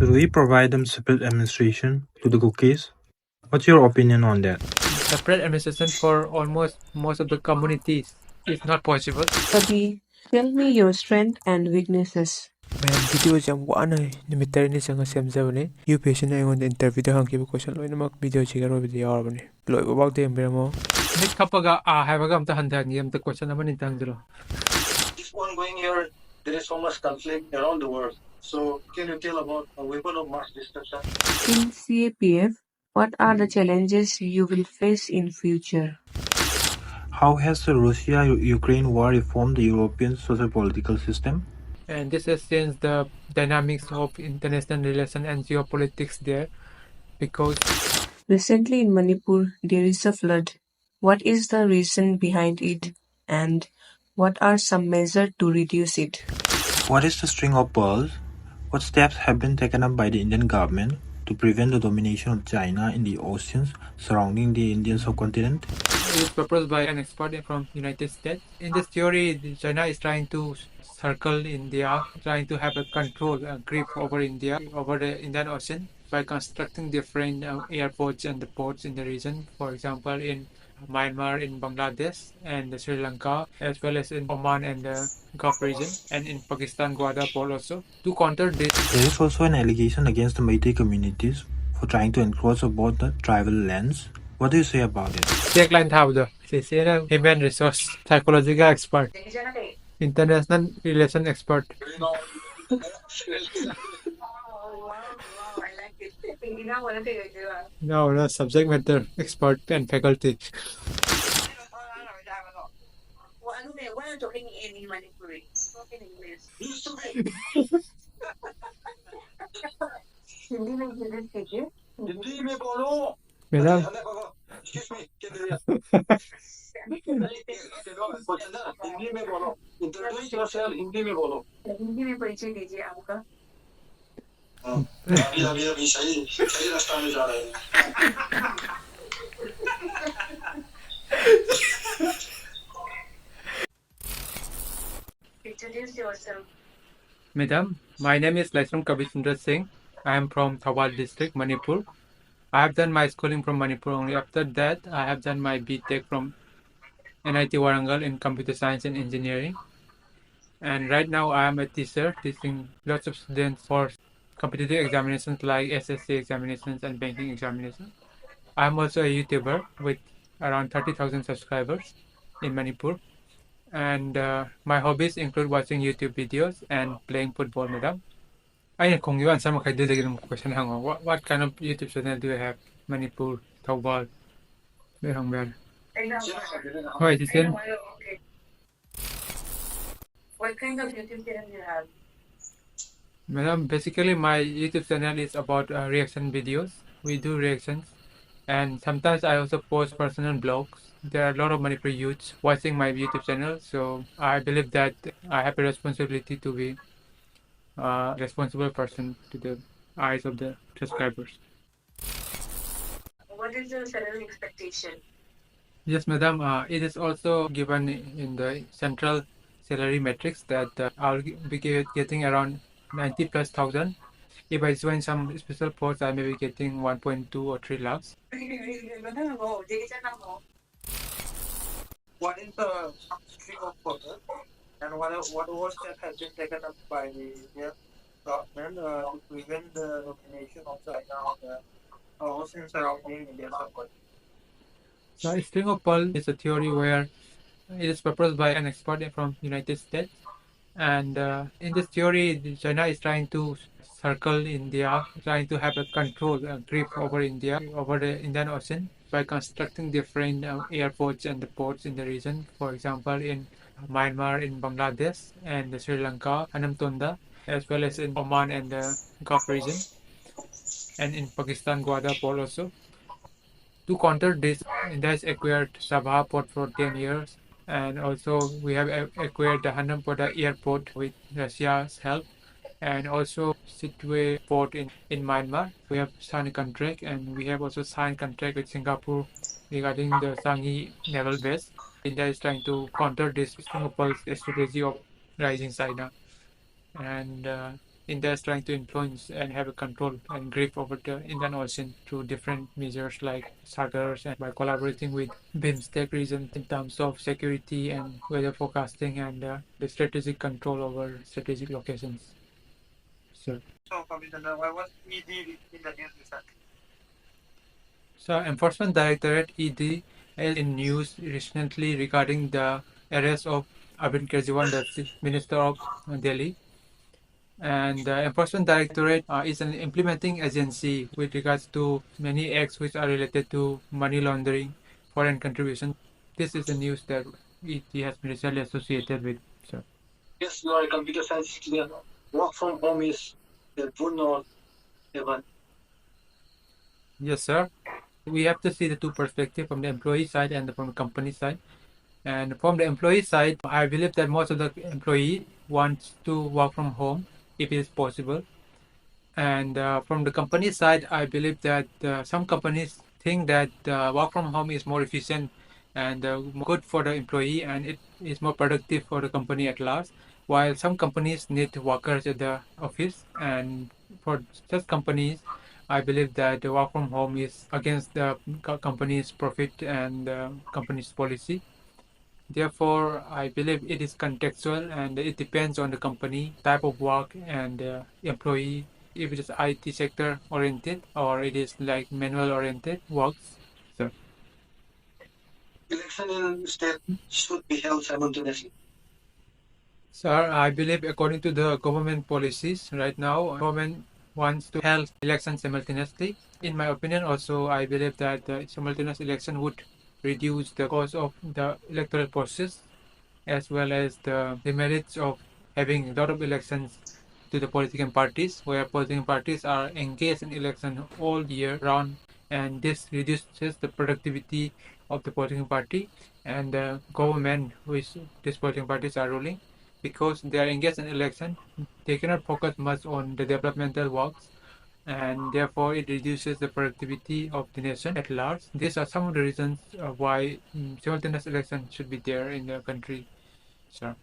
Should we provide them separate administration to the Kukis? What's your opinion on that? Separate administration for almost most of the communities is not possible. Abhi, tell me your strength and weaknesses. Man, video jam wana numit tarini changa semjabani. UPSC na ingon interview da hangkiba question loinamak video chigaro video yarabani. Loi babak de emberamo. Nit kapaga haibaga amta handang yam the question naman intangdro. This ongoing year, there is so much conflict around the world. So, can you tell about a weapon of mass destruction? In CAPF, what are the challenges you will face in future? How has the Russia-Ukraine war reformed the European socio-political system? And this has changed the dynamics of international relations and geopolitics there because Recently in Manipur, there is a flood. What is the reason behind it, and what are some measures to reduce it? What is the string of pearls? What steps have been taken up by the Indian government to prevent the domination of China in the oceans surrounding the Indian subcontinent? it is proposed by an expert from United States. In this theory, China is trying to circle India, trying to have a control, a grip over India, over the Indian Ocean by constructing different airports and the ports in the region. For example, in Myanmar, in Bangladesh, and Sri Lanka, as well as in Oman and the Gulf region, and in Pakistan, Gwadar port also. To counter this, there is also an allegation against the Meitei communities for trying to encroach about the tribal lands. What do you say about it? Check line tabdo. Sisira human resource psychological expert, international relation expert. No, subject matter expert and faculty. Why are you talking in Manipuri? Talk in English. Hindi में English कीजिए. हिंदी में बोलो. Madam. Excuse me. Hindi में बोलो. Introduce yourself. Hindi में बोलो. हिंदी में परिचय दीजिए आपका. अभी सही रास्ता में जा रहे हैं. Introduce yourself. Madam, my name is Laisram Kabisundar Singh. I am from Thawal district, Manipur. I have done my schooling from Manipur only. After that, I have done my BTech from NIT Warangal in computer science and engineering. And right now, I am a teacher teaching lots of students for competitive examinations like SSC examinations and banking examinations. I am also a YouTuber with around 30,000 subscribers in Manipur. And my hobbies include watching YouTube videos and playing football, madam. Kung you answer mo kay question hang what kind of YouTube channel do you have? Manipur, Thawal, Merang Mer. Hoy, tisin. Okay. What kind of YouTube channel you have? Madam, basically my YouTube channel is about reaction videos. We do reactions, and sometimes I also post personal blogs. There are a lot of Manipuri youths watching my YouTube channel, so I believe that I have a responsibility to be a responsible person to the eyes of the subscribers. What is your salary expectation? Yes, madam. It is also given in the central salary matrix that I'll be getting around 90 plus thousand. If I join some special posts, I may be getting 1.2 or 3 lakhs. What is the string of pearls, and what was that has been taken up by the government to prevent the domination of China on the oceans surrounding India subcontinent? So, string of pearls is a theory where it is proposed by an expert from United States, and in this theory, China is trying to circle India, trying to have a control, a grip over India, over the Indian Ocean by constructing different airports and the ports in the region. For example, in Myanmar, in Bangladesh, and Sri Lanka, Anamtonda, as well as in Oman and the Gulf region, and in Pakistan, Gwadar port also. To counter this, India has acquired Sabha port for 10 years, and also we have acquired the Hanampoda airport with Russia's help, and also Sitwe port in Myanmar. We have signed a contract, and we have also signed contract with Singapore regarding the Sanghi naval base. India is trying to counter this Singapore's strategy of rising China. And India is trying to influence and have a control and grip over the Indian Ocean through different measures like Sagars and by collaborating with BIMSTEC regions in terms of security and weather forecasting and the strategic control over strategic locations. So, Commissioner, why was ED in the news recently? So, Enforcement Directorate ED is in news recently regarding the arrest of Arvind Kejriwal, the Minister of Delhi. And the Enforcement Directorate is an implementing agency with regards to many acts which are related to money laundering, foreign contribution. This is the news that ED has been recently associated with. So. Yes, you are a computer science student. Work from home is the boon or even. Yes, sir. We have to see the two perspectives from the employee side and from the company side. And from the employee side, I believe that most of the employee wants to work from home if it is possible. And from the company side, I believe that some companies think that work from home is more efficient and good for the employee and it is more productive for the company at large. While some companies need workers at the office, and for such companies, I believe that the work from home is against the company's profit and company's policy. Therefore, I believe it is contextual and it depends on the company, type of work, and employee. If it is IT sector oriented or it is like manual oriented works. So, Election in state should be held simultaneously. sir, I believe according to the government policies right now, government wants to hold elections simultaneously. In my opinion, also, I believe that the simultaneous election would reduce the cost of the electoral process as well as the demerits of having a lot of elections to the political parties, where political parties are engaged in election all year round, and this reduces the productivity of the political party and the government which these political parties are ruling, because they are engaged in election, they cannot focus much on the developmental works, and therefore it reduces the productivity of the nation at large. These are some of the reasons why simultaneous election should be there in the country. Sure.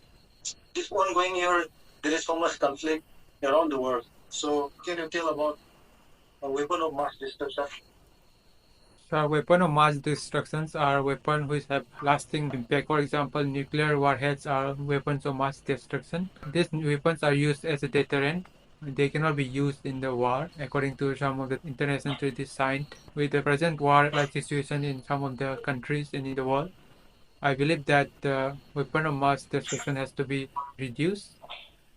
This ongoing year, there is so much conflict around the world. So, can you tell about a weapon of mass destruction? So, weapons of mass destructions are weapons which have lasting impact. For example, nuclear warheads are weapons of mass destruction. These weapons are used as a deterrent. They cannot be used in the war, according to some of the international treaties signed. With the present war-like situation in some of the countries in the world, I believe that the weapon of mass destruction has to be reduced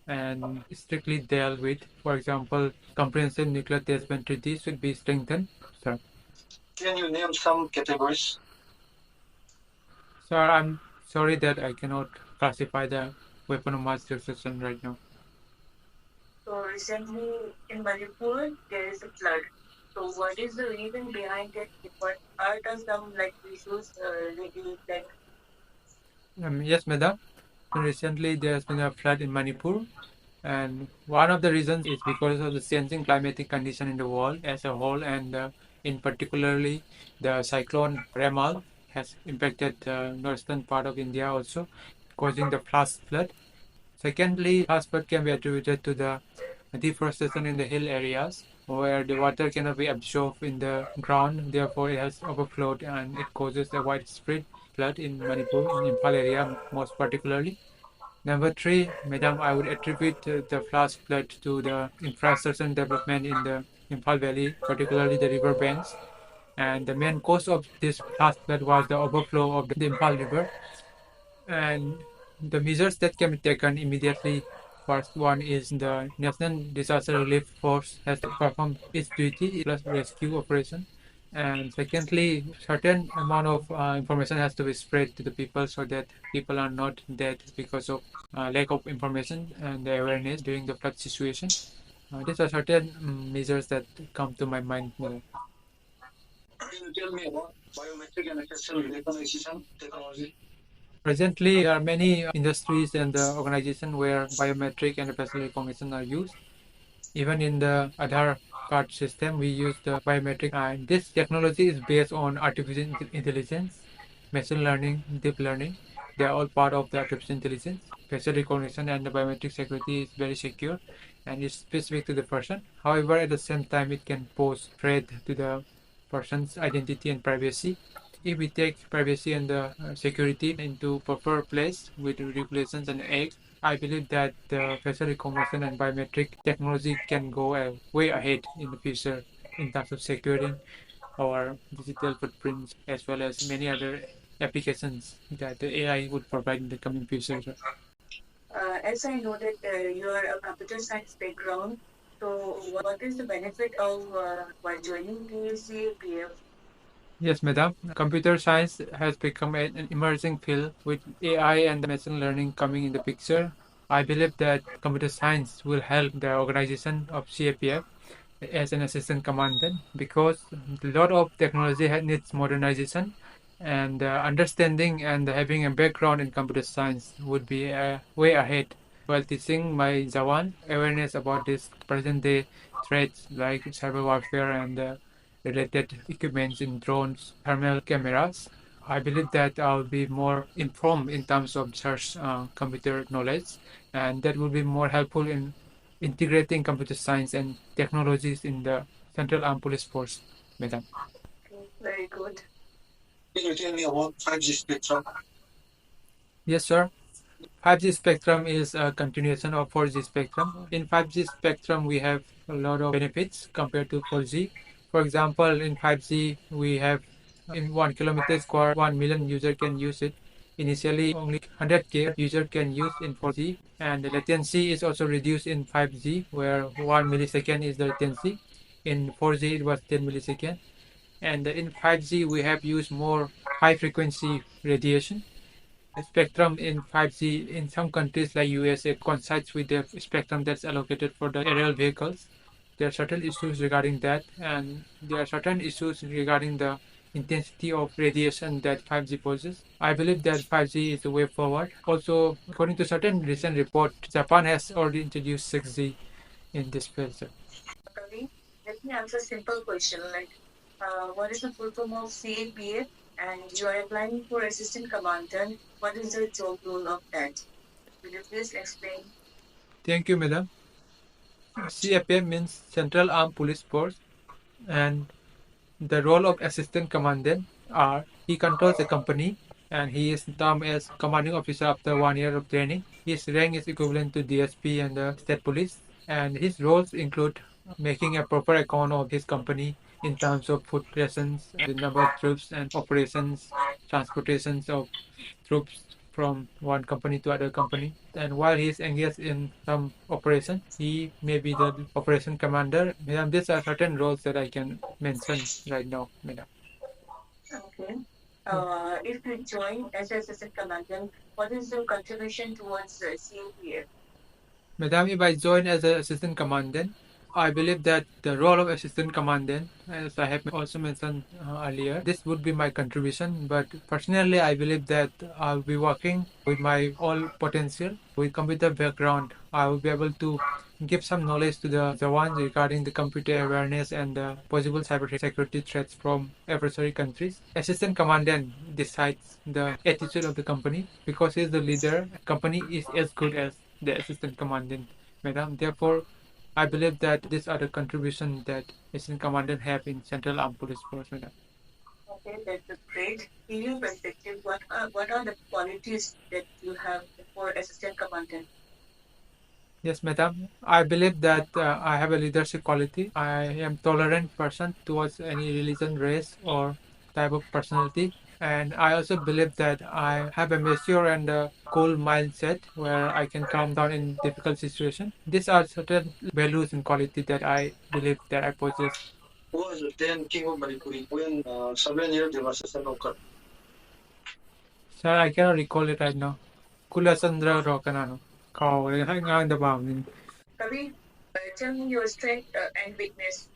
and strictly dealt with. For example, comprehensive nuclear test ban treaty should be strengthened. So, Can you name some categories? sir, I'm sorry that I cannot classify the weapon of mass destruction right now. So recently in Manipur there is a flood. So what is the reason behind it? What are some like issues really like? Yes, madam. Recently, there has been a flood in Manipur, and one of the reasons is because of the changing climatic condition in the world as a whole, and in particularly the cyclone Remal has impacted the northern part of India also, causing the flash flood. Secondly, flash flood can be attributed to the deforestation in the hill areas where the water cannot be absorbed in the ground, therefore it has overflowed and it causes a widespread flood in Manipur, in Imphal area most particularly. Number three, madam, I would attribute the flash flood to the infrastructure development in the Imphal Valley, particularly the river banks. And the main cause of this flash flood was the overflow of the Imphal River. And the measures that can be taken immediately, first one is the National Disaster Relief Force has to perform its duty plus rescue operation. And secondly, certain amount of information has to be spread to the people so that people are not dead because of lack of information and the awareness during the flood situation. These are certain measures that come to my mind. Can you tell me about biometric and facial recognition technology? Presently, there are many industries and organizations where biometric and facial recognition are used. Even in the Aadhaar card system, we use the biometric. And this technology is based on artificial intelligence, machine learning, deep learning. They are all part of the artificial intelligence. Facial recognition and the biometric security is very secure. and it's specific to the person. However, at the same time, it can pose threat to the person's identity and privacy. If we take privacy and the security into proper place with regulations and acts, I believe that the facial recognition and biometric technology can go way ahead in the future in terms of securing our digital footprints as well as many other applications that the AI would provide in the coming future. As I know that you are a computer science background, so what is the benefit of while joining the CAPF? Yes, madam. Computer science has become an emerging field with AI and machine learning coming in the picture. I believe that computer science will help the organization of CAPF as an assistant commandant because a lot of technology needs modernization and understanding and having a background in computer science would be way ahead while teaching my Jawan awareness about this present day threats like cyber warfare and related equipments in drones, thermal cameras. I believe that I'll be more informed in terms of search computer knowledge, and that will be more helpful in integrating computer science and technologies in the Central Armed Police Force, madam. Okay, very good. Can you tell me about 5G spectrum? Yes, sir. 5G spectrum is a continuation of 4G spectrum. In 5G spectrum, we have a lot of benefits compared to 4G. For example, in 5G, we have in 1 kilometer square, 1 million user can use it. Initially, only 100K user can use in 4G, and the latency is also reduced in 5G, where 1 millisecond is the latency. In 4G, it was 10 milliseconds. And in 5G, we have used more high frequency radiation spectrum in 5G in some countries like USA coincides with the spectrum that's allocated for the aerial vehicles. There are certain issues regarding that, and there are certain issues regarding the intensity of radiation that 5G poses. I believe that 5G is the way forward. Also, according to certain recent report, Japan has already introduced 6G in this field. Kavi, let me answer a simple question like what is the full form of CAPF? And you are applying for assistant commandant. What is the job role of that? Will you please explain? Thank you, madam. CAPF means Central Armed Police Force, and the role of assistant commandant are he controls a company and he is termed as commanding officer after 1 year of training. His rank is equivalent to DSP and the state police, and his roles include making a proper account of his company in terms of food rations, the number of troops and operations, transportations of troops from one company to other company. And while he is engaged in some operation, he may be the operation commander. Madam, these are certain roles that I can mention right now, madam. Okay. If you join as assistant commandant, what is your contribution towards CAPF? Madam, if I join as an assistant commandant, I believe that the role of assistant commandant, as I have also mentioned earlier, this would be my contribution. But personally, I believe that I'll be working with my all potential with computer background. I will be able to give some knowledge to the ones regarding the computer awareness and the possible cybersecurity threats from adversary countries. Assistant commandant decides the attitude of the company because he's the leader. Company is as good as the assistant commandant, madam. Therefore, I believe that these are the contributions that assistant commandant have in Central Armed Police Force, madam. Okay, that's great. In your perspective, what are the qualities that you have for assistant commandant? Yes, madam. I believe that I have a leadership quality. I am tolerant person towards any religion, race, or type of personality. And I also believe that I have a mature and cool mindset where I can calm down in difficult situations. These are certain values and quality that I believe that I possess. Who was the then king of Manipuri when 7 years there was a son of God? Sir, I cannot recall it right now. Kulasandra Rokanano. Kawi, the bound. Kavi, tell me your strength and weakness.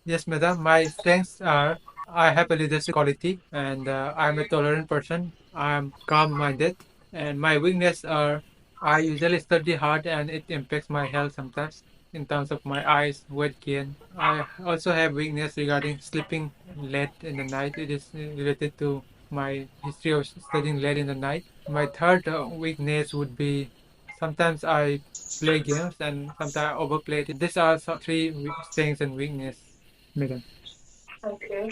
Yes, madam. My strengths are I have a leadership quality and I'm a tolerant person. I'm calm-minded. And my weakness are I usually study hard and it impacts my health sometimes in terms of my eyes, weight gain. I also have weakness regarding sleeping late in the night. It is related to my history of studying late in the night. My third weakness would be Sometimes I play games and sometimes I overplay it. These are three strengths and weakness, madam. Okay.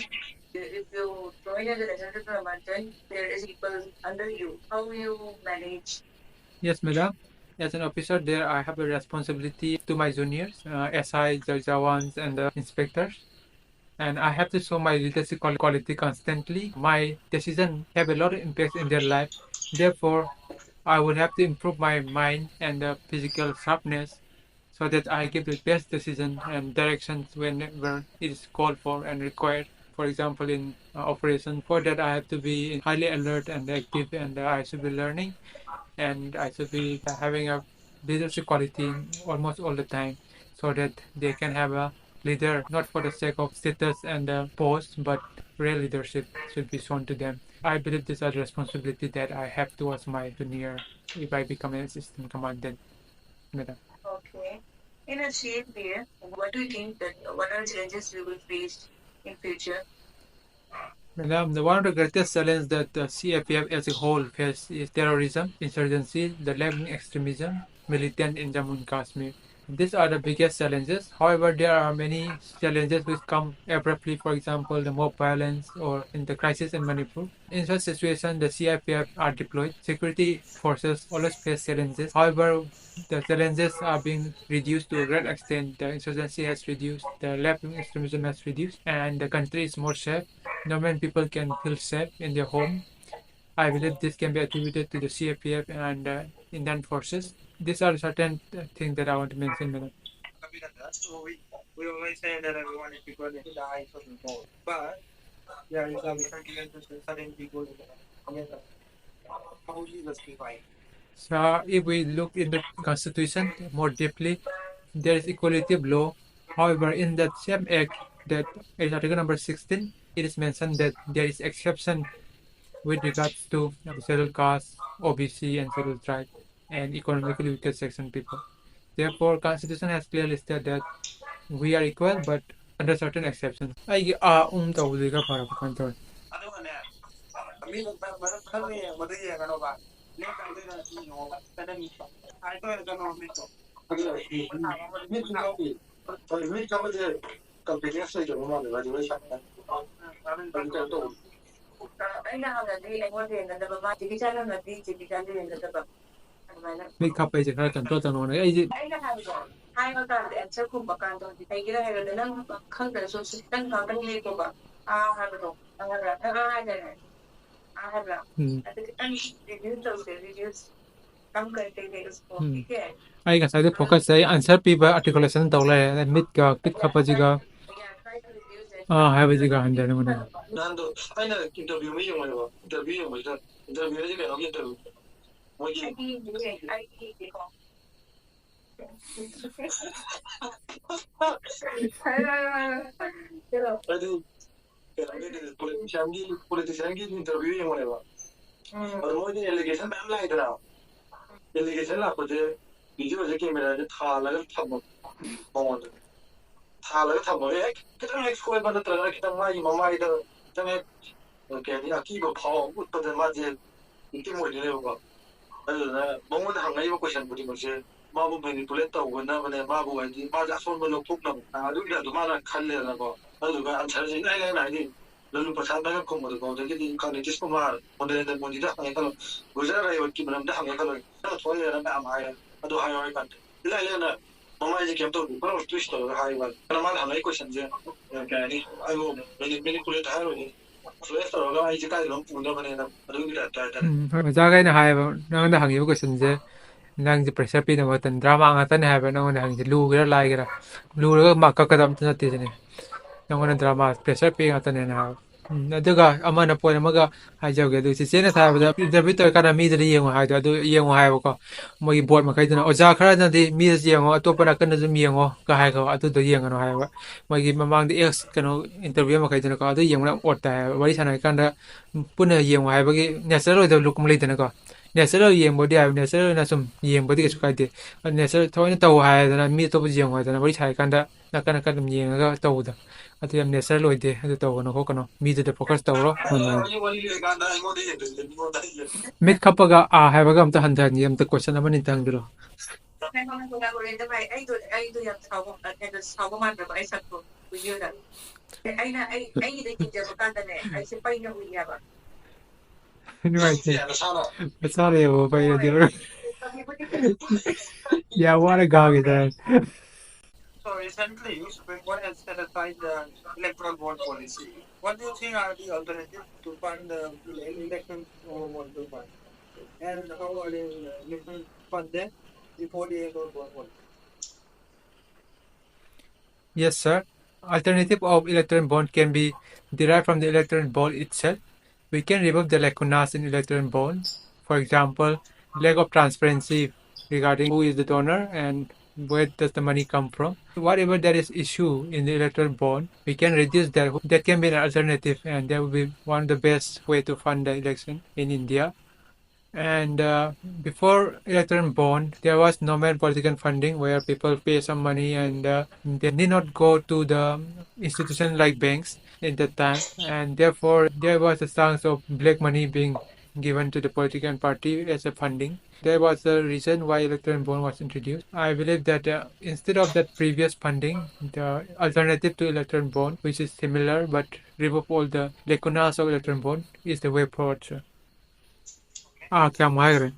If you join as a assistant commandant, there is people under you. How you manage? Yes, madam. As an officer there, I have a responsibility to my juniors, SI, the Jawans, and the inspectors. And I have to show my leadership quality constantly. My decisions have a lot of impact in their life. Therefore, I would have to improve my mind and physical sharpness so that I give the best decision and directions whenever it is called for and required. For example, in operation, for that I have to be highly alert and active, and I should be learning, and I should be having a leadership quality almost all the time, so that they can have a leader not for the sake of status and post, but real leadership should be shown to them. I believe this is a responsibility that I have towards my junior if I become an assistant commandant, madam. Okay. In a CAPF, what do you think that what are the challenges we will face in future? Madam, one of the greatest challenges that the CAPF as a whole faces is terrorism, insurgency, the left-wing extremism, militant in Jammu and Kashmir. These are the biggest challenges. However, there are many challenges which come abruptly, for example, the mob violence or in the crisis in Manipur. In such situations, the CIPF are deployed. Security forces always face challenges. However, the challenges are being reduced to a great extent. The insurgency has reduced, the left-wing extremism has reduced, and the country is more safe. Normal people can feel safe in their home. I believe this can be attributed to the CAPF and Indian forces. These are certain things that I want to mention, madam. So we always say that everyone is equal to die for the goal. But there is a different to certain people. How you justify? So if we look in the constitution more deeply, there is equality of law. However, in that same act, that is article number 16, it is mentioned that there is exception with regards to scheduled caste, OBC, and scheduled tribe, and economically weaker section people. Therefore, Constitution has clearly stated that we are equal, but under certain exceptions. I tawdiga para ko kantor. May kapay siya kaya kantor tanong na ay 하이마가 answer kumbakanto ay gira hero nang khangda so nang khangda ni ko ba haro angara hara hara at reduce काम करते थे उसको ठीक है ay ka sa focus ay answer pi ba articulation tawla mid ka pit kapajiga hai bajiga handa na muna 난도 아니나 인터뷰 미용을 해봐. 인터뷰 뭐죠? 인터뷰 해지가 여기 인터뷰. 뭐지? अरे politician की interview ही होने वाला और मोदी एलिगेशन मैम लाइट रहा एलिगेशन ला कुछ वीडियो जैसे मेरा जो था लगा था बहुत था लगा था बहुत कितना एक्सक्यूज बंदा तरह कितना माई इधर जंगे क्या नहीं आकी को पाओ उत्तर माजे इतने मोदी ने होगा अरे ना बहुत हंगाई वो क्वेश्चन पूरी मुझे माबू मैनिपुलेट तौगना माने माबू आदि माजा सोन लोग थोकना अदुगा दुमाना खल्ले ना को अदुगा आंसर जे नाय नाय lalu pasal ko mo ko jadi kan itu semua model dan model dah kalau gujarat ayo ki benar dah kalau dah tuan ya na amai aduh hai hai kan la na mama je kem to kalau twist to hai wal kana mal hangai question je kan ni ayo meni kulit hai ro ni so esta ro ai je kai rom pun da bane na aduh kita ta jaga na hai nang da hangi ko sunje nang je pressure pi na watan drama nga tan hai ba nang hang je lu gira lai gira lu ro ma ka kadam tan ti ne nang drama pressure pi nga tan na ꯑꯗꯨꯒ ꯑꯃꯅ point ꯑꯃꯒ ꯍꯥꯏꯖꯧꯒꯦ ꯑꯗꯨ ꯆꯤꯆꯦꯅ ꯊꯥꯕꯗ interview ꯇꯧꯔꯀꯥꯟꯗ ꯃꯤꯗꯨꯅ ꯌꯦꯡꯉꯣ ꯍꯥꯏꯗꯣ ꯑꯗꯨ ꯌꯦꯡꯉꯣ ꯍꯥꯏꯕꯀꯣ ꯃꯣꯏꯒꯤ ꯕꯣꯔꯗ ꯃꯈꯩꯗꯨꯅ ꯑꯣꯖꯥ ꯈꯔꯅꯗꯤ ꯃꯤꯗꯁꯨ ꯌꯦꯡꯉꯣ ꯑꯇꯣꯞꯄ ꯅꯥꯀꯟꯗ ꯑꯗꯨꯝ ꯌꯦꯡꯉꯣ ꯀ ꯍꯥꯏꯀꯣ ꯑꯗꯨꯗꯣ ꯌꯦꯡꯒꯅꯣ ꯍꯥꯏꯕ ꯃꯣꯏꯒꯤ ꯃꯃꯥꯡꯗ ꯀꯩꯅꯣ ꯏꯟꯇꯔꯚꯤꯌꯨ ꯃꯈꯩꯗꯨꯅꯀꯣ ꯑꯗꯨ ꯌꯦꯡꯕꯅ ꯑꯣꯠ ꯇꯥꯏ ꯍꯥꯏꯕ ꯋꯥꯔꯤ ꯁꯥꯟꯅꯔꯀꯥꯟꯗ ꯄꯨꯟꯅ ꯌꯦꯡꯉꯣ ꯍꯥꯏꯕꯒꯤ ꯅꯦꯆꯔꯦꯜ ꯑꯣꯏꯗꯕ ꯂꯨꯛ ꯑꯃ ꯂꯩꯗꯅꯀꯣ ꯅꯦꯆꯔꯦꯜ ꯌꯦꯡꯕꯗꯤ ꯍꯥꯏꯕ ꯅꯦꯆꯔꯦꯜ ꯑꯣꯏꯅ ꯁꯨꯝ ꯌꯦꯡꯕꯗꯤ ꯀꯩꯁꯨ ꯀꯥꯏꯗꯦ ꯅꯦꯆꯔꯦꯜ ꯊꯑꯣꯏꯅ ꯇꯧ ꯍꯥꯏꯗꯅ ꯃꯤ ꯑꯇꯣꯞꯄ ꯌꯦꯡꯉꯣ ꯍꯥꯏꯗꯅ ꯋꯥꯔꯤ ꯁꯥꯔꯀꯥꯟꯗ nakan dum yengaga tawda ati am natural oide adu tawgano kokano miduda focus tawro mit khapaga haibaga amta hanjani amta question amani tangdro Sorry, yeah, what a gag is that? So recently, Supreme Court has set aside the electoral bond policy. What do you think are the alternatives to fund the elections over multiple funds? And how are the elections funded before the electoral bond policy? Yes, sir. Alternative of electoral bond can be derived from the electoral bond itself. We can remove the lacunas in electoral bonds. For example, lack of transparency regarding who is the donor and where does the money come from. Whatever there is issue in the electoral bond, we can reduce that. That can be an alternative, and that will be one of the best way to fund the election in India. And before electoral bond, there was normal political funding where people pay some money and they need not go to the institution like banks at that time. And therefore, there was a chance of black money being given to the political party as a funding. There was a reason why electoral bond was introduced. I believe that instead of that previous funding, the alternative to electoral bond, which is similar but remove all the lacunas of electoral bond, is the way forward, sir. क्या मायग्रे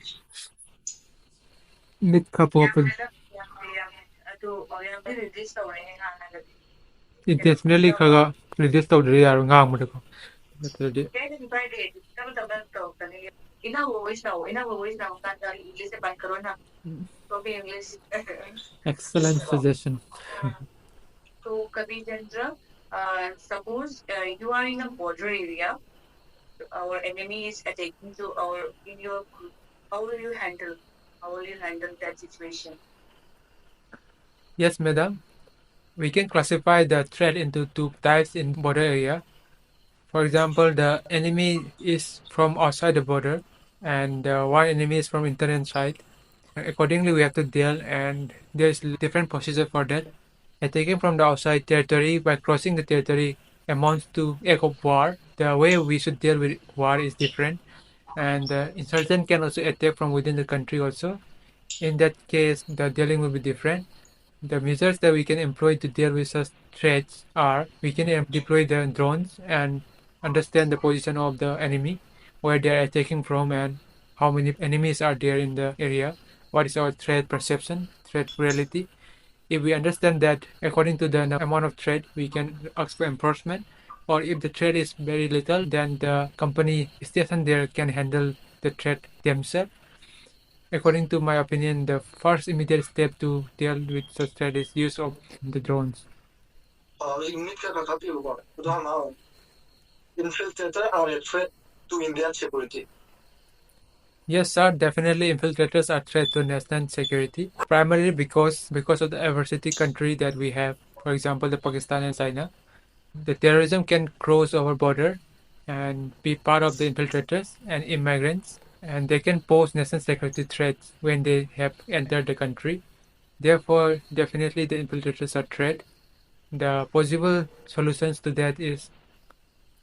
mit kapopin intentionally kaga reduce tawdri yar ngang mo ko natadi excellent suggestion. So, Kabirendra, suppose you are in a border area, our enemy is attacking to in your group. How will you handle that situation? Yes, madam. We can classify the threat into two types in border area. For example, the enemy is from outside the border, and one enemy is from internal side. Accordingly, we have to deal, and there is different procedure for that. Attacking from the outside territory by crossing the territory amounts to act of war. The way we should deal with war is different, and insurgent can also attack from within the country also. In that case, the dealing will be different. The measures that we can employ to deal with such threats are we can deploy the drones and understand the position of the enemy, where they are attacking from, and how many enemies are there in the area. What is our threat perception, threat reality? If we understand that according to the amount of threat, we can ask for enforcement. Or if the threat is very little, then the company stationed there can handle the threat themselves. According to my opinion, the first immediate step to deal with such threat is use of the drones. Infiltrator are a threat to Indian security. Yes, sir. Definitely, infiltrators are threat to national security. Primarily because of the adversity country that we have. For example, the Pakistan and China. The terrorism can cross our border and be part of the infiltrators and immigrants, and they can pose national security threats when they have entered the country. Therefore, definitely the infiltrators are threat. The possible solutions to that is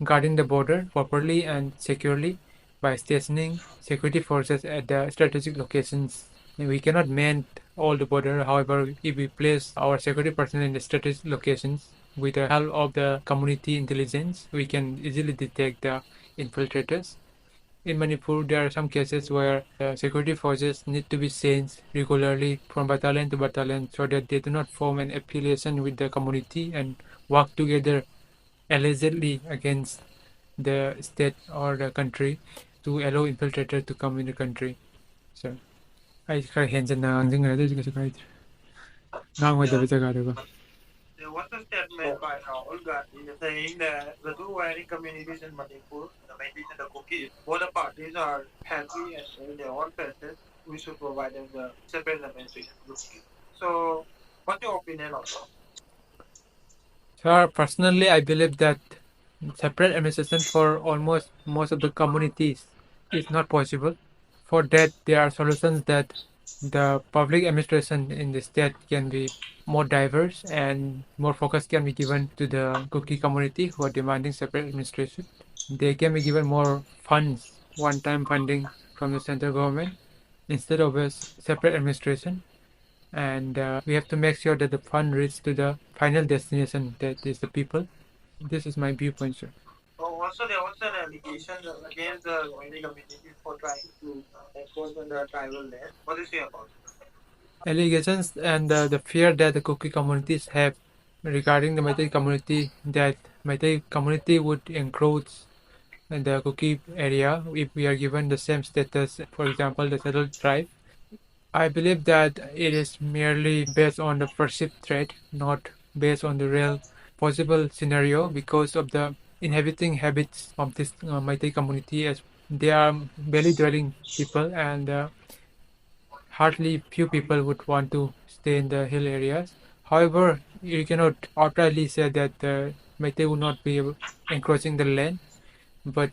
guarding the border properly and securely by stationing security forces at the strategic locations. We cannot man all the border. However, if we place our security personnel in the strategic locations with the help of the community intelligence, we can easily detect the infiltrators. In Manipur, there are some cases where the security forces need to be changed regularly from battalion to battalion so that they do not form an affiliation with the community and work together allegedly against the state or the country to allow infiltrators to come in the country. So, I can hands and There was a statement by Rahul Gandhi saying that the two warring communities in Manipur, the Metis and the Kukis, both the parties are happy and in their own faces. We should provide them the separate administration. So, what's your opinion on that? Sir, personally, I believe that separate administration for almost most of the communities is not possible. For that, there are solutions that the public administration in the state can be more diverse and more focus can be given to the Kuki community who are demanding separate administration. They can be given more funds, one-time funding from the central government instead of a separate administration. And we have to make sure that the fund reaches to the final destination, that is the people. This is my viewpoint, sir. Also, there was an allegation against the Meitei communities for trying to enforce on the tribal land. What do you say about it? Allegations and the fear that the Kuki communities have regarding the Meitei community, that Meitei community would encroach in the Kuki area if we are given the same status, for example, the settled tribe. I believe that it is merely based on the perceived threat, not based on the real possible scenario, because of the inhabiting habits of this Meitei community, as they are valley dwelling people, and hardly few people would want to stay in the hill areas. However, you cannot outrightly say that the Meitei will not be encroaching the land, but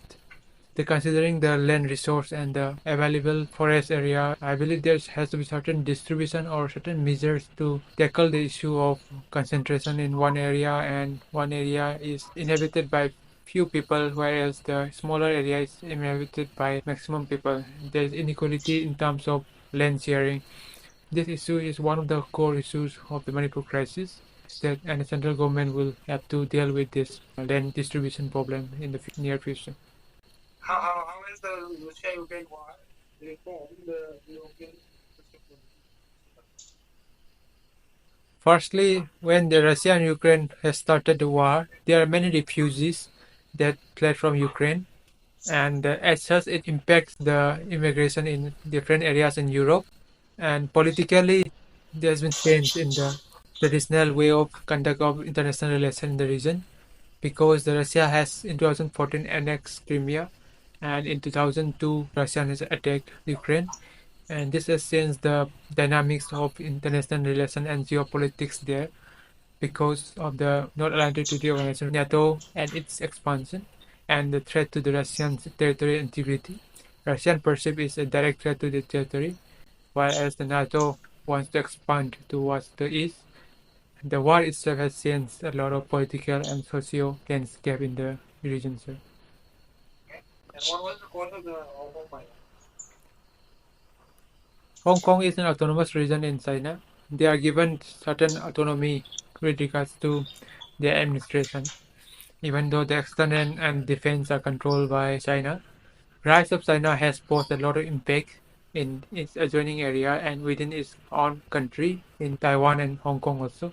considering the land resource and the available forest area, I believe there has to be certain distribution or certain measures to tackle the issue of concentration in one area, and one area is inhabited by few people, whereas the smaller area is inhabited by maximum people. There is inequality in terms of land sharing. This issue is one of the core issues of the Manipur crisis, and the central government will have to deal with this land distribution problem in the near future. How is the Russia-Ukraine war reformed the European system? Firstly, when the Russia and Ukraine has started the war, there are many refugees that fled from Ukraine, and as such, it impacts the immigration in different areas in Europe. And politically, there has been change in the traditional way of conduct of international relations in the region, because Russia has in 2014 annexed Crimea, and in 2002 Russia has attacked Ukraine, and this has changed the dynamics of international relations and geopolitics there, because of the not aligned to the organization NATO and its expansion, and the threat to the Russian territorial integrity. Russian perceived is a direct threat to the territory, whereas the NATO wants to expand towards the east. The war itself has changed a lot of political and socio landscape in the region, sir. And what was the cause of the Hong Kong fire? Hong Kong is an autonomous region in China. They are given certain autonomy with regards to their administration, even though the external and defense are controlled by China. Rise of China has posed a lot of impact in its adjoining area and within its own country, in Taiwan and Hong Kong also.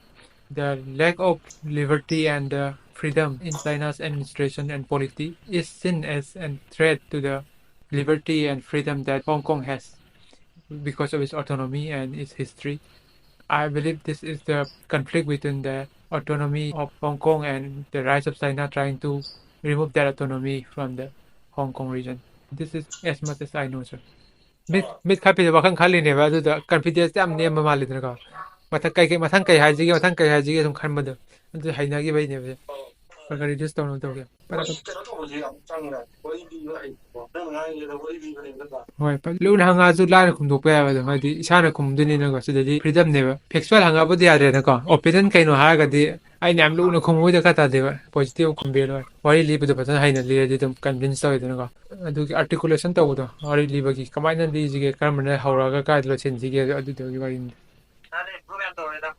The lack of liberty and freedom in China's administration and polity is seen as a threat to the liberty and freedom that Hong Kong has because of its autonomy and its history. I believe this is the conflict between the autonomy of Hong Kong and the rise of China trying to remove that autonomy from the Hong Kong region. This is as much as I know, sir. Mid capital wakan khali neba adu da confidence yam nem ma lidna ka. Mathang kai haji sum khan madu. Adu haina gi bai neba. Para reduce down to ge. Para Hoi, lu na hanga zu la kum do pa ba da di isana kum duni na ga sidadi freedom neba. Factual hanga bu dia re na ka. Opinion kai no ha ga di ai nam lu na kum da ka ta de ba. Positive kum be lo. Wari li bu da pa haina li de dum convince taw de na ka. Adu articulation taw do. Wari li ba gi kamai na li ji ge kam na haura ga ka lo chen ji ge adu do gi wari. Nane program to re da.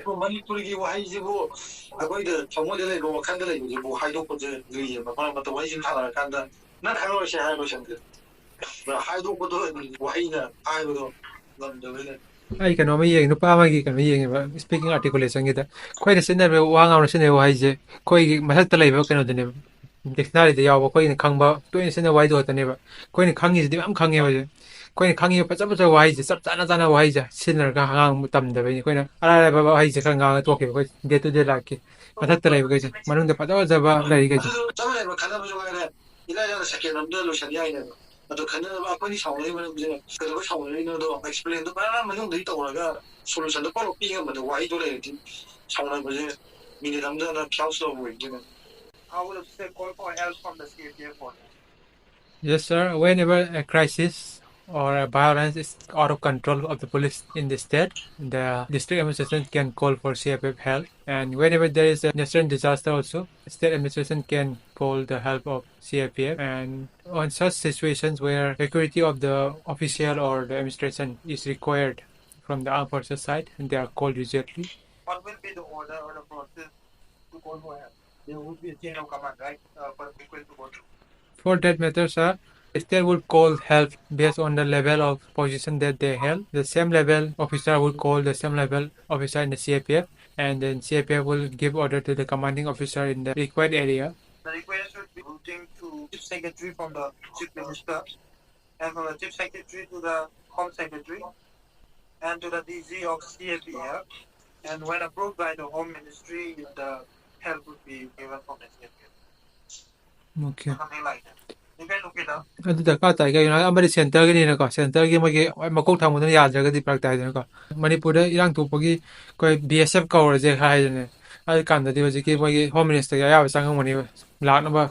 Manipuri wahayisibu akoida 정원에 로 칸들에 이제 뭐 하이도 거제 그 막마다 원신 하나 간다 난 하루 시 하루 샹데 하이도 거도 와이나 아이도 남들은 Ai kan ma yeng no pa ma gi kan ma yeng ba speaking articulation gi da khoi na sin na wa ngam na sin wa je khoi gi ma ta lai ba kan de ne dictionary de yaw ba khoi na khang ba to sin na wai do ta ne ba khoi na khang gi de am khang ye ba je khoi na khang ye pa cha wa je sap cha na wa je sin na ga hang tam de ba khoi na ala ba wa je khang ga to ke ba de to de la ke ma ta lai ba ge manung de pa da ba lai ge 저번에 뭐 가다 보니까 이나저나 새끼 남들로 샹야이네 또 가는 아빠니 상원이면 이제 그거 상원이는도 explain도 많은 좀 있다 보니까 솔루션도 바로 삐가 뭐 와이도래 상원은 뭐지 미리 남자나 평소 뭐 이제는 I would have said call for help from the CAPF for that. Yes, sir. Whenever a crisis or violence is out of control of the police in the state, the district administration can call for CAPF help. And whenever there is a natural disaster also, state administration can call the help of CAPF. And on such situations where security of the official or the administration is required from the armed forces side, and they are called immediately. What will be the order or the process to call for help? There would be a chain of command, right? For people to go through. For that matter, sir, state will call help based on the level of position that they held. The same level officer will call the same level officer in the CAPF, and then CAPF will give order to the commanding officer in the required area. The request should be routing to chief secretary from the chief minister, and from the chief secretary to the home secretary, and to the DG of CAPF. And when approved by the home ministry, the help would be given from the CAPF. Okay. Something like that. You can look it up. ꯑꯗꯨꯗ ꯀꯥ ꯇꯥꯏ ꯀꯩꯒꯤꯅꯣ ꯑꯃꯗꯤ ꯁꯦꯟꯇꯔꯒꯤꯅꯤꯅꯀꯣ ꯁꯦꯟꯇꯔꯒꯤ ꯃꯣꯏꯒꯤ ꯃꯀꯣꯛ ꯊꯪꯕꯗꯨꯅ ꯌꯥꯗ꯭ꯔꯒꯗꯤ ꯐꯔꯛ ꯇꯥꯏꯗꯅꯀꯣ ꯃꯅꯤꯄꯨꯔꯗ ꯏꯔꯥꯡ ꯊꯣꯛꯄꯒꯤ ꯑꯩꯈꯣꯏ BSF ꯀꯧꯔꯁꯦ ꯍꯥꯏꯗꯅꯦ ꯑꯗꯨ ꯀꯥꯟꯗꯗꯤ ꯍꯧꯖꯤꯛꯀꯤ ꯃꯣꯏꯒꯤ ꯍꯣꯝ ꯃꯤꯅꯤꯁꯇꯔꯒꯤ ꯑꯌꯥꯕ ꯆꯪꯉꯝꯒꯅꯤꯕ ꯂꯥꯛꯅꯕ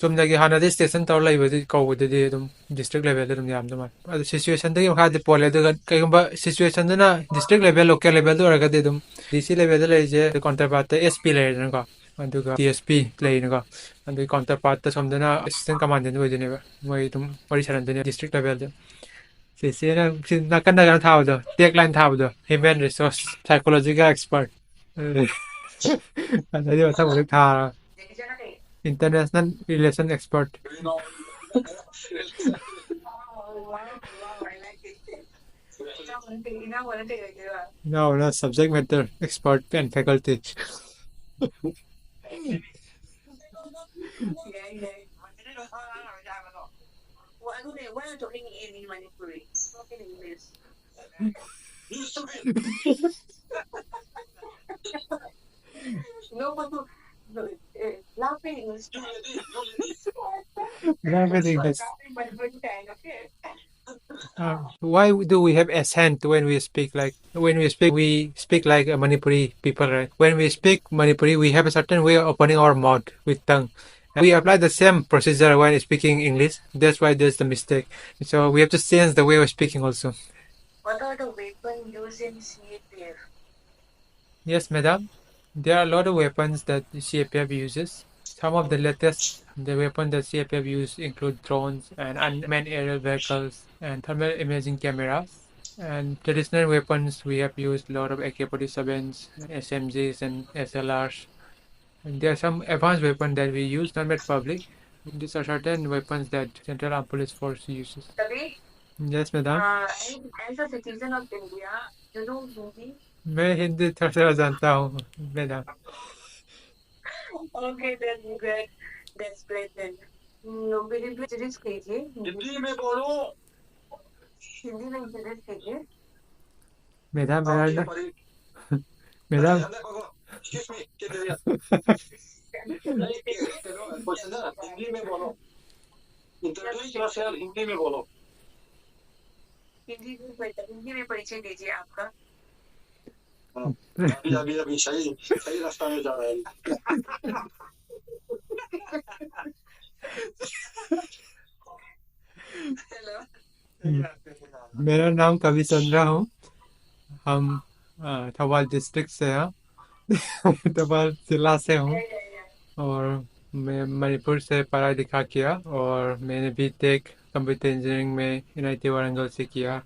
ꯆꯨꯝꯅꯒꯤ ꯍꯥꯟꯅꯗꯤ ꯁ꯭ꯇꯦꯁꯟ ꯇꯧꯔ ꯂꯩꯕꯗꯤ ꯀꯧꯕꯗꯗꯤ ꯑꯗꯨꯝ ꯗꯤꯁꯇ꯭ꯔꯤꯛ ꯂꯦꯚꯦꯜꯗ ꯑꯗꯨꯝ ꯌꯥꯝꯗꯧ ꯃꯥꯜꯂꯦ ꯑꯗꯨ ꯁꯤꯆꯨꯋꯦꯁꯟꯗꯨꯒꯤ ꯃꯈꯥꯗꯤ ꯄꯣꯜꯂꯦ ꯑꯗꯨꯒ ꯀꯩꯒꯨꯝꯕ ꯁꯤꯆꯨꯋꯦꯁꯟꯗꯨꯅ ꯗꯤꯁꯇ꯭ꯔꯤꯛ ꯂꯦꯚꯦꯜ ꯂꯣꯀꯦꯜ ꯂꯦꯚꯦꯜꯗ ꯑꯣꯏꯔꯒꯗꯤ ꯑꯗꯨꯝ DC ꯂꯦꯚꯦꯜꯗ ꯂꯩꯔꯤꯁꯦ ꯀꯥꯎꯟꯇꯔ ꯄꯥꯔꯠꯇ SP ꯂꯩꯔꯦꯗꯅꯀꯣ ꯑꯗꯨꯒ TSP ꯂꯩꯅꯀꯣ ꯑꯗꯨꯒꯤ ꯀꯥꯎꯟꯇꯔ ꯄꯥꯔꯠꯇ ꯁꯣꯝꯗꯅ ꯑꯦꯁꯤꯁꯇꯦꯟ ꯀꯃꯥꯟꯗꯦꯟ ꯑꯣꯏꯗꯣꯏꯅꯦꯕ ꯃꯣꯏ ꯑꯗꯨꯝ ꯋꯥꯔꯤ ꯁꯥꯟꯅꯗꯣꯏꯅꯦ ꯗꯤꯁꯇ꯭ꯔꯤꯛ ꯂꯦꯚꯦꯜꯗ ꯆꯦꯆꯦꯅ ꯅꯥꯀꯟꯗ ꯀꯩꯅꯣ ꯊꯥꯕꯗꯣ ꯇꯦꯛ ꯂꯥꯏꯟ ꯊꯥꯕꯗꯣ ꯍ꯭ꯌꯨꯃꯦꯟ ꯔꯤꯁꯣꯔꯁ ꯁꯥꯏꯀꯣꯂꯣꯖꯤꯀꯦꯜ ꯑꯦꯛꯁꯄꯔꯠ ꯑꯗꯩꯗꯤ ꯃꯊꯪ ꯃꯊꯪꯊꯥꯔꯒ international relation expert. No, no, subject matter expert and faculty. Why are you talking in Manipuri? Talk in English. You stupid! No, but laughing is Laughing is. but good time, okay? Why do we have accent when we speak? Like when we speak like a Manipuri people, right? When we speak Manipuri, we have a certain way of opening our mouth with tongue. And we apply the same procedure when speaking English. That's why there's the mistake. So we have to change the way of speaking also. What are the weapons used in CAPF? Yes, madam. There are a lot of weapons that the CAPF uses. Some of the latest weapons that CAPF use include drones and unmanned aerial vehicles and thermal imaging cameras. And traditional weapons, we have used a lot of AK-47s, SMGs, and SLRs. And there are some advanced weapons that we use, not made public. These are certain weapons that Central Armed Police Force uses. Tabi, Yes, madam. as a citizen of India, you know Hindi? मैं हिंदी थोड़ा थोड़ा जानता हूँ, madam. Okay, that's great. That's great then. Will you please introduce कीजिए? हिंदी में बोलो हिंदी में introduce कीजिए. Madam, हाँ, मेरा ये ना- परी- madam. Excuse me, get here. Question है हिंदी में बोलो इंट्रोड्यूस योरसेल्फ हिंदी में बोलो हिंदी में परिचय दीजिए आपका. अभी अभी अभी सही रास्ता में जा रहा है Hello. मेरा नाम कवि चंद्रा हूँ. हम थौबल डिस्ट्रिक्ट से हैं. थौबल जिला से हूँ और मैं मणिपुर से पढ़ाई लिखा किया और मैंने बीटेक कंप्यूटर इंजीनियरिंग में यूनाइटेड वारंगल से किया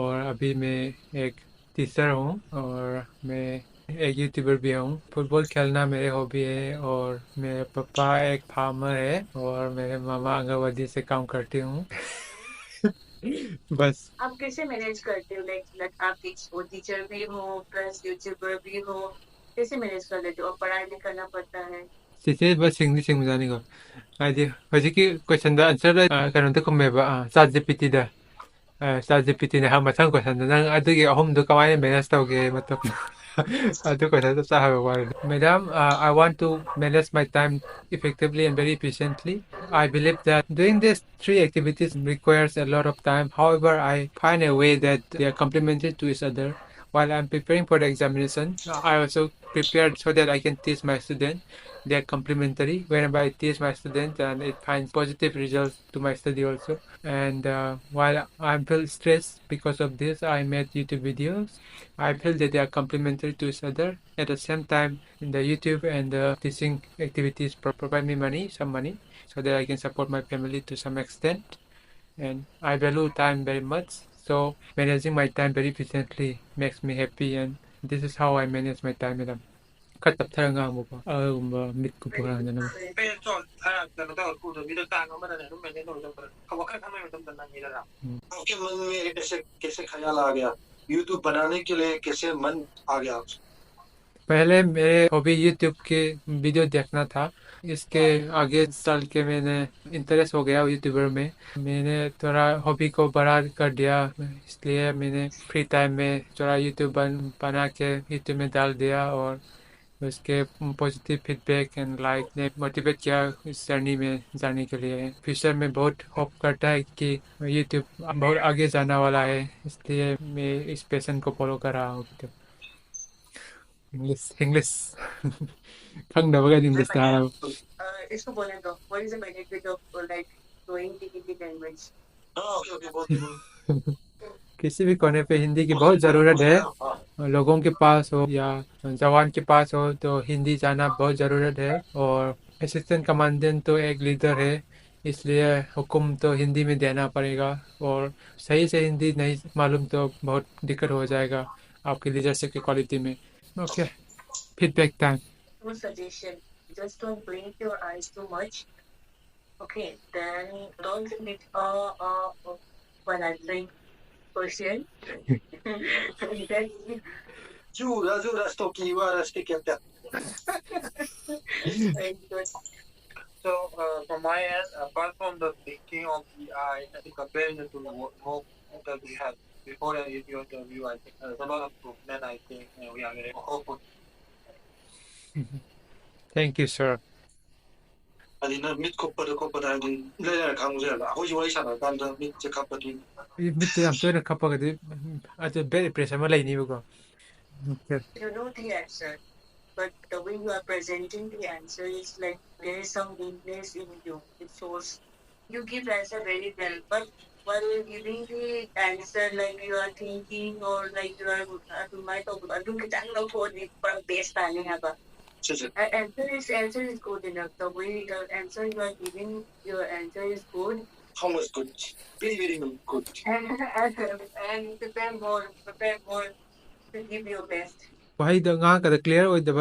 और अभी मैं एक टीचर हूँ और मैं एक यूट्यूबर भी हूँ. फुटबॉल खेलना मेरे हॉबी है और मेरे पापा एक फार्मर है और मेरे मामा आंगनवाड़ी से काम करती हूँ. बस. आप कैसे मैनेज करते हो? लाइक आप टीचर भी हो प्लस यूट्यूबर भी हो, कैसे मैनेज कर लेते हो? और पढ़ाई भी करना पड़ता है. ꯆꯦꯆꯦ ꯕꯁ ꯁꯤꯡꯖꯥꯅꯤꯀꯣ ꯍꯥꯏꯗꯤ ꯍꯧꯖꯤꯛꯀꯤ ꯀꯣꯏꯁꯟꯗ ꯑꯟꯁꯔꯗ ꯀꯩꯅꯣꯗ ꯈꯨꯝꯃꯦꯕ ꯆꯥꯠ ꯖꯤꯄꯤꯇꯤꯗ ꯍꯪ ꯃꯊꯪ ꯀꯣꯏꯁꯟꯗ ꯅꯪ ꯑꯗꯨꯒꯤ ꯑꯍꯨꯝꯗꯨ ꯀꯃꯥꯏꯅ ꯃꯦꯅꯦꯖ ꯇꯧꯒꯦ ꯃꯇꯝ ทุกคนจะทราบว่า Madam, I want to manage my time effectively and very efficiently. I believe that doing these three activities requires a lot of time. However, I find a way that they are complementary to each other. While I'm preparing for the examination, I also prepared so that I can teach my student. They are complementary. Whenever I teach my students, and it finds positive results to my study also. And while I feel stressed because of this, I made YouTube videos. I feel that they are complementary to each other. At the same time, in the YouTube and the teaching activities provide me some money, so that I can support my family to some extent. And I value time very much. So managing my time very efficiently makes me happy, and this is how I manage my time, madam. 컷답타랑하고 믿고 보라는 빼서 하나 또 미드 땅 엄마는 좀 맨날 놀던 거. 그거 큰 카메라 좀 던난 일이라. आपके मन में कैसे कैसे ख्याल आ गया YouTube बनाने के लिए कैसे मन आ गया पहले मेरे हॉबी यूट्यूब के वीडियो देखना था इसके आगे चल के मैंने इंटरेस्ट हो गया यूट्यूबर में मैंने थोड़ा हॉबी को बड़ा कर दिया इसलिए मैंने फ्री टाइम में थोड़ा यूट्यूब बना के यूट्यूब में डाल दिया और उसके पॉजिटिव फीडबैक एंड लाइक ने मोटिवेट किया इस जर्नी में जाने के लिए फ्यूचर में बहुत होप करता है कि यूट्यूब बहुत आगे जाने वाला है इसलिए मैं इस पैशन को फॉलो कर रहा हूँ इंग्लिश खंगदबगा इंग्लिश तारा इसको बोलने दो what is the benefit of like knowing the Hindi language okay बहुत किसी भी कोने पे हिंदी की बहुत ज़रूरत है लोगों के पास हो या जवान के पास हो तो हिंदी जाना बहुत ज़रूरत है और असिस्टेंट कमांडेंट तो एक लीडर है इसलिए हुक्म तो हिंदी में देना पड़ेगा और सही से हिंदी नहीं मालूम तो बहुत दिक्कत हो जाएगा आपकी लीडरशिप की क्वालिटी में okay feedback time one suggestion just don't blink your eyes too much okay then don't repeat when I drink question then Jura Schottky वाला स्टिक क्या So from my end, apart from the blinking of the eye, I think comparing it to more that we had before the interview, I think there's a lot of improvement. I think we are very hopeful. Thank you, sir. 아니 나 믿고 하고 내가 강조해라 아버지 원샷을 간다 믿지 갑자기 밑에 앞서는 카파가도 아주 very pressure 라인이고. you know the answer but the way you are presenting the answer is like there is some weakness in you it shows you give answer very well but while giving the answer like you are thinking or like you are might of adung kita ang for the from base planning haba answer is good enough the way the answer you are giving your answer is good how much good very good and prepare more to give your best Why the nga ka clear with the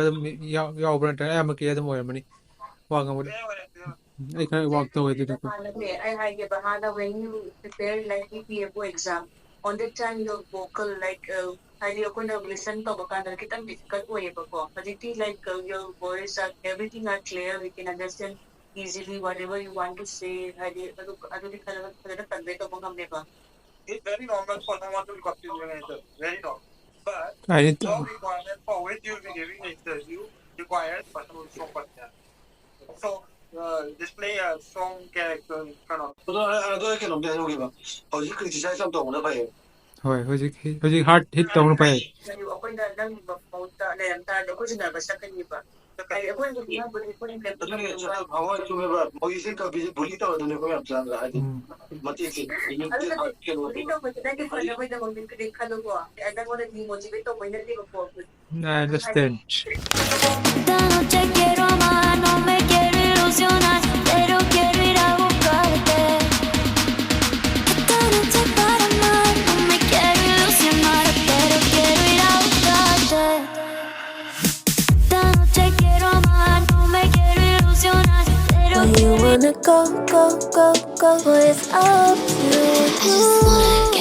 yaw brand ay makiya mo yaman ni wag mo ay ka wag to with the I get bahana when you prepare like PFO exam on the time your vocal like I ko na listen to baka na kita difficult way ba ko kasi like your voice everything are clear we can understand easily whatever you want to say ado di kala convey to bang hamne ba It's very normal for someone to copy your answer. Very normal. But I need no to requirement for which you will be giving the interview requires personal strong personality. So display a strong character in front of. 너 이렇게 넘겨 여기 봐 어디 그 디자인 좀 더 오나 봐요 hoy hoji hard hit tong pa ako na lang ba pauta na yan tado ko sila basta kanyo ba ay ako yung 나중에 저 방어 좀 해봐 뭐 있으니까 물리다 얻는 거 없지 않나 아직 맞지 이게 어떻게 놓고 dito ko dati ko na ko na magbibilig ka ko ada ko na motivate ko na di ko po I understand Esta noche quiero amar, no me quiero ilusionar, pero quiero ir a buscarte. Esta noche para amar, no me quiero ilusionar, pero quiero ir a buscarte. Esta noche quiero amar, no me quiero ilusionar, pero where you wanna go, well it's up to you.